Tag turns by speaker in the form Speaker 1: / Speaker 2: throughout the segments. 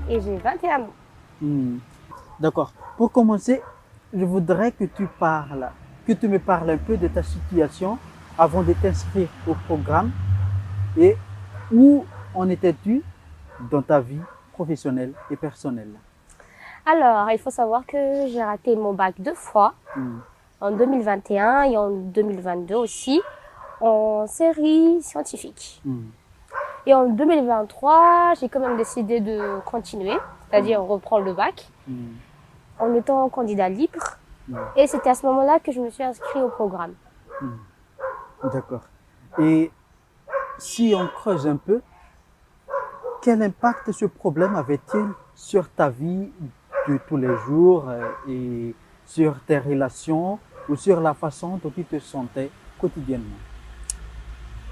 Speaker 1: et j'ai 21 ans.
Speaker 2: Hmm. D'accord. Pour commencer, je voudrais que tu me parles un peu de ta situation avant de t'inscrire au programme et où en étais-tu dans ta vie professionnelle et personnelle.
Speaker 1: Alors, il faut savoir que j'ai raté mon bac 2 fois,
Speaker 2: Hmm.
Speaker 1: en 2021 et en 2022 aussi, en série scientifique.
Speaker 2: Hmm.
Speaker 1: Et en 2023, j'ai quand même décidé de continuer, c'est-à-dire reprendre le bac,
Speaker 2: Hmm.
Speaker 1: en étant candidat libre.
Speaker 2: Hmm.
Speaker 1: Et c'était à ce moment-là que je me suis inscrite au programme.
Speaker 2: D'accord. Et si on creuse un peu, quel impact ce problème avait-il sur ta vie de tous les jours et sur tes relations ou sur la façon dont tu te sentais quotidiennement?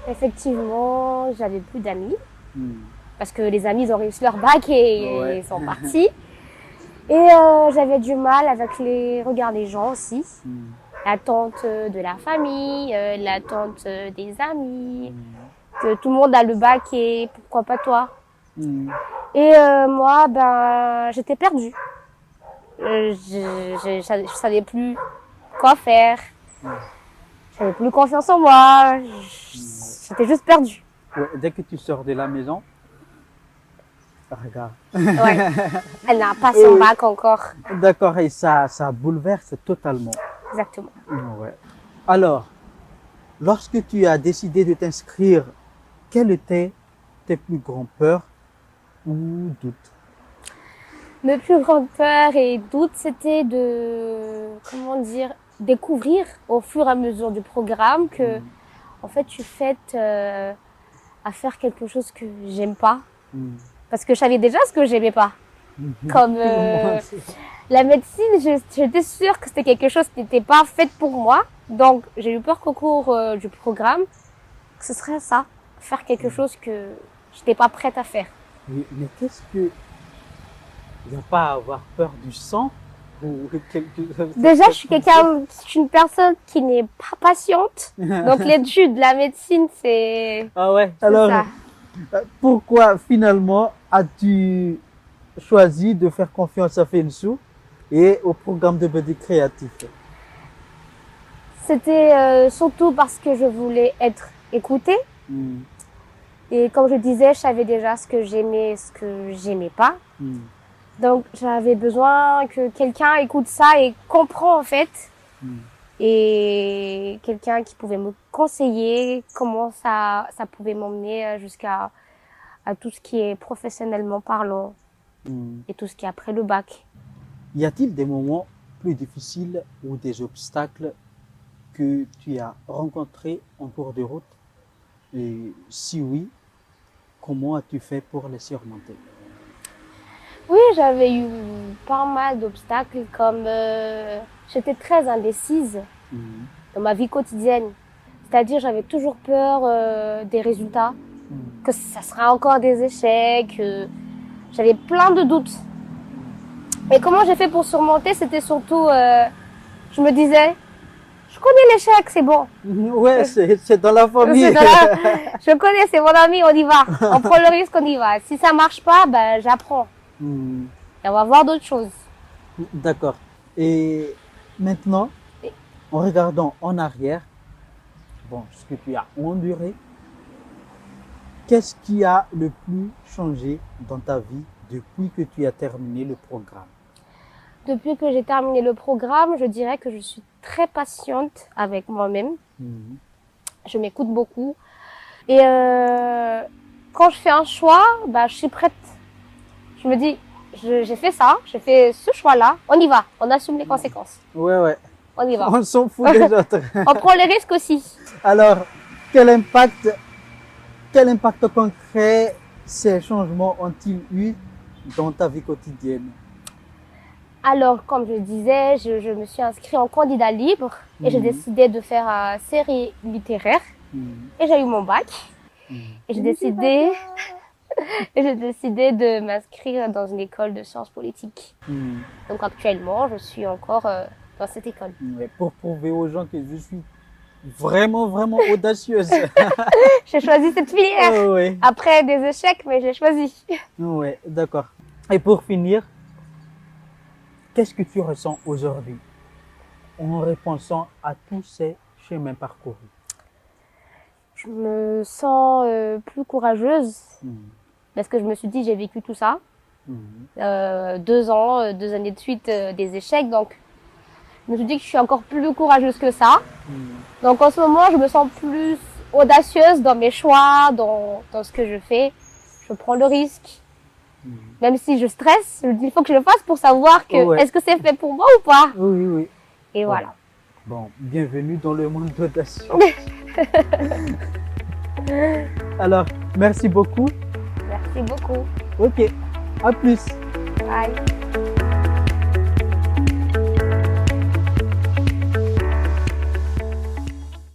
Speaker 1: Effectivement, j'avais plus d'amis,
Speaker 2: Hmm.
Speaker 1: parce que les amis ils ont réussi leur bac et
Speaker 2: Ouais.
Speaker 1: ils sont partis. Et j'avais du mal avec les regards des gens aussi.
Speaker 2: Hmm.
Speaker 1: L'attente de la famille, l'attente des amis,
Speaker 2: Hmm.
Speaker 1: que tout le monde a le bac et pourquoi pas toi.
Speaker 2: Hmm.
Speaker 1: Et moi, ben, j'étais perdue. Je savais plus quoi faire. J'avais plus confiance en moi. J'étais juste perdue.
Speaker 2: Ouais, dès que tu sors de la maison, regarde.
Speaker 1: Ouais. Elle n'a pas son bac encore.
Speaker 2: D'accord, et ça bouleverse totalement.
Speaker 1: Exactement.
Speaker 2: Ouais. Alors, lorsque tu as décidé de t'inscrire, quelles étaient tes plus grandes peurs ou doutes?
Speaker 1: Mes plus grandes peurs et doutes, c'était de, comment dire, découvrir au fur et à mesure du programme que, en fait, je suis faite à faire quelque chose que j'aime pas.
Speaker 2: Hmm.
Speaker 1: Parce que je savais déjà ce que j'aimais pas. Comme
Speaker 2: Tout le monde.
Speaker 1: la médecine, j'étais sûre que c'était quelque chose qui n'était pas fait pour moi. Donc, j'ai eu peur qu'au cours du programme, que ce serait ça, faire quelque chose que je n'étais pas prête à faire.
Speaker 2: Mais qu'est-ce que... Il n'y a pas à avoir peur du sang ou quelque chose.
Speaker 1: Déjà, je suis une personne qui n'est pas patiente. Donc, l'étude, la médecine, c'est
Speaker 2: Ah ouais.
Speaker 1: c'est
Speaker 2: Alors,
Speaker 1: ça.
Speaker 2: pourquoi finalement as-tu choisi de faire confiance à Fensou et au programme de Body Créatif?
Speaker 1: C'était surtout parce que je voulais être écoutée.
Speaker 2: Hmm.
Speaker 1: Et comme je disais, je savais déjà ce que j'aimais et ce que j'aimais pas.
Speaker 2: Hmm.
Speaker 1: Donc, j'avais besoin que quelqu'un écoute ça et comprend en fait.
Speaker 2: Hmm.
Speaker 1: Et quelqu'un qui pouvait me conseiller comment ça pouvait m'emmener jusqu'à tout ce qui est professionnellement parlant
Speaker 2: Hmm.
Speaker 1: et tout ce qui est après le bac.
Speaker 2: Y a-t-il des moments plus difficiles ou des obstacles que tu as rencontrés en cours de route? Et si oui, comment as-tu fait pour les surmonter?
Speaker 1: Oui, j'avais eu pas mal d'obstacles comme j'étais très indécise
Speaker 2: Hmm.
Speaker 1: dans ma vie quotidienne. C'est-à-dire j'avais toujours peur des résultats,
Speaker 2: Hmm.
Speaker 1: que ça sera encore des échecs. J'avais plein de doutes. Et comment j'ai fait pour surmonter, c'était surtout, je me disais, je connais l'échec, c'est bon.
Speaker 2: Ouais, c'est dans la famille.
Speaker 1: Je connais, c'est mon ami, on y va. On prend le risque, on y va. Si ça marche pas, ben j'apprends.
Speaker 2: Hmm.
Speaker 1: Et on va voir d'autres choses.
Speaker 2: D'accord. Et maintenant, en regardant en arrière, bon, ce que tu as enduré, qu'est-ce qui a le plus changé dans ta vie depuis que tu as terminé le programme?
Speaker 1: Depuis que j'ai terminé le programme, je dirais que je suis très patiente avec moi-même.
Speaker 2: Hmm.
Speaker 1: Je m'écoute beaucoup. Et quand je fais un choix, bah, je suis prête. Je me dis, j'ai fait ça, j'ai fait ce choix-là, on y va, on assume les conséquences.
Speaker 2: Ouais, ouais.
Speaker 1: On y va.
Speaker 2: On s'en fout des autres.
Speaker 1: On prend les risques aussi.
Speaker 2: Alors, quel impact concret ces changements ont-ils eu dans ta vie quotidienne?
Speaker 1: Alors, comme je disais, je me suis inscrite en candidat libre et j'ai décidé de faire une série littéraire. Et j'ai eu mon bac. Et j'ai décidé de m'inscrire dans une école de sciences politiques. Donc actuellement, je suis encore dans cette école.
Speaker 2: Ouais, pour prouver aux gens que je suis vraiment, vraiment audacieuse.
Speaker 1: J'ai choisi cette filière.
Speaker 2: Ouais.
Speaker 1: Après des échecs, mais j'ai choisi.
Speaker 2: Ouais, d'accord. Et pour finir, qu'est-ce que tu ressens aujourd'hui en repensant à tous ces chemins parcourus?
Speaker 1: Je me sens plus courageuse parce que je me suis dit, j'ai vécu tout ça. 2 ans, 2 années de suite, des échecs. Donc, je me suis dit que je suis encore plus courageuse que ça. Donc, en ce moment, je me sens plus audacieuse dans mes choix, dans ce que je fais. Je prends le risque. Même si je stresse, je me dis, il faut que je le fasse pour savoir que
Speaker 2: Ouais.
Speaker 1: est-ce que c'est fait pour moi ou pas.
Speaker 2: Oui, oui.
Speaker 1: Et voilà.
Speaker 2: Bon, bienvenue dans le monde d'audacieux. Alors, merci beaucoup.
Speaker 1: Merci beaucoup.
Speaker 2: Ok, à plus.
Speaker 1: Bye.